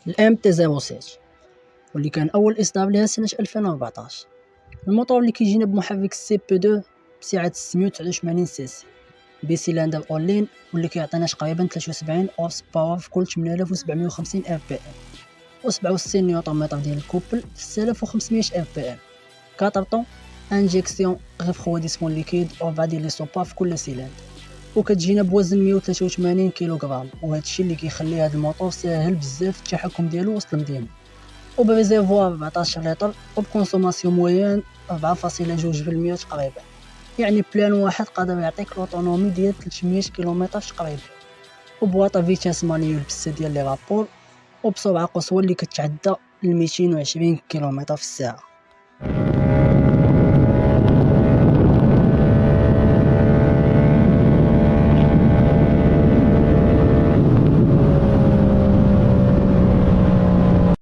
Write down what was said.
الام تي 07 واللي كان اول اصدار لها سنه 2014. الموتور اللي كيجينا بمحرك سي بي 2 بسعه 689 سي سي بسلندر اولين، واللي كيعطينا تقريبا 73 اورس باور في كل 8750 ار بي ام و67 نيوتن متر ديال الكوبل في 6500 ار بي ام. 4 طون انجيكسيون ريفخواديسمون ليكيد او ديال لي سوبا في كل سيلندر، وكتجينا بوزن 183 كيلوغرام، وهذا الشيء اللي كيخلي هذا الموتور ساهل بزاف التحكم ديالو وسط المدينه، وبريزيرفوار 14 لتر وبكونسوماسيون موين 4.2% تقريبا. يعني بلان واحد قادر يعطيك لوطونومي ديال 300 كيلومتر تقريبا، وبواطا فيتاس مانيول بزاف ديال لي رابور، وبسرعه قصوى اللي كتعدى 220 كيلومتر في الساعه.